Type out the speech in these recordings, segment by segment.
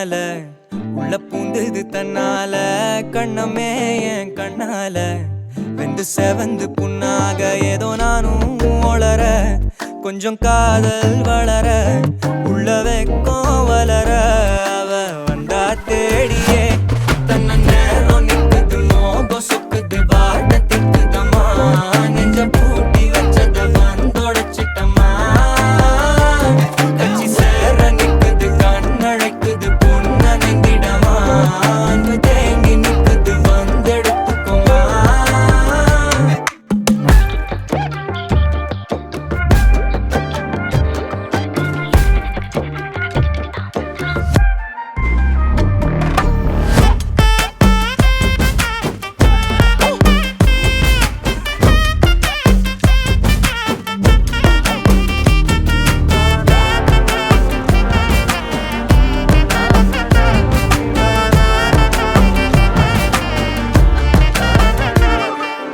முன்னால உள்ள பூந்தது தன்னால கண்ணமே என் கண்ணால வெந்து செவந்து புண்ணாக ஏதோ நானும் ஒளர கொஞ்சம் காதல் வளர உள்ள வெக்கம் வளர அவ வந்தா தேடியே தன்ன நேரம் நிக்குது மோகம் சொக்குது வாட திக்குதம்மா நெஞ்ச பூட்டி வச்சத வந்தொடைச்சிட்டம்மா கட்சி சேர நிக்குது கண்ணழைக்குது பொண்ண நெங்கிடமா அன்பு தேங்கி நிக்குது வந்தெடுத்துக்குமா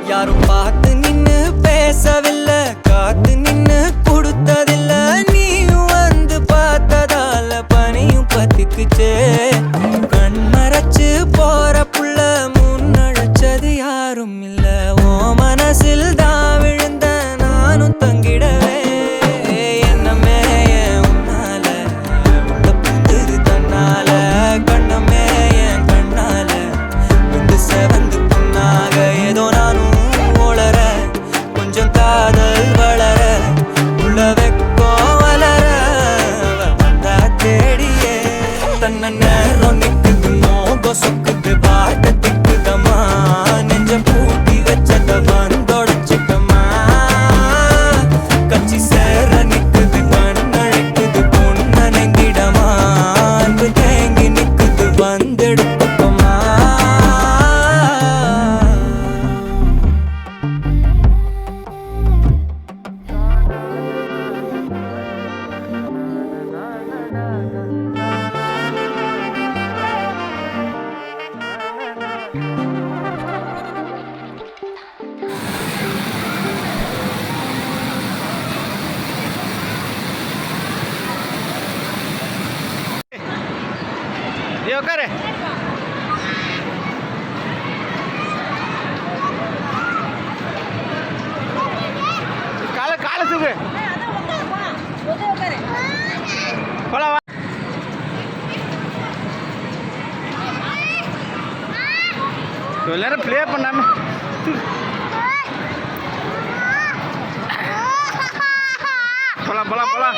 யாரும் பார்த்து நின்னு பேசவில்லை காத்து நின்னு கொடுத்ததில்ல நீயும் வந்து பார்த்ததால பனியும் பத்திக்குச்சே கண் மறைச்சு போற புள்ள முன்னழைச்சது யாரும் இல்ல ஓ மனசில் தான் விழுந்த நானும் தங்கிடவே என்னமே உன்னால உள்ள புந்தது தன்னால கண்ணமே என் கண்ணால வந்து செவந்து புண்ணாக ஏதோ நானும் ஒளர கொஞ்சம் காதல் வளர உள்ள வெக்கோ வளர வந்தா தேடியே தன்ன நேரம் நிக்குது மோகம் சொக்குது பாட்ட திக்குதம்மா நெஞ்ச பூட்டி வச்சத வந்தொடைச்சிட்டம்மா கட்சி சேர நிக்குது கண்ணழைக்குது பொண்ண நெங்கிடமா அன்பு தேங்கி நிக்குது வந்தெடுத்துக்குமா ये कर काल काल सुबह போலாம் வா எல்லாரும் ப்ளே பண்ணாம போலாம் போலாம் போலாம்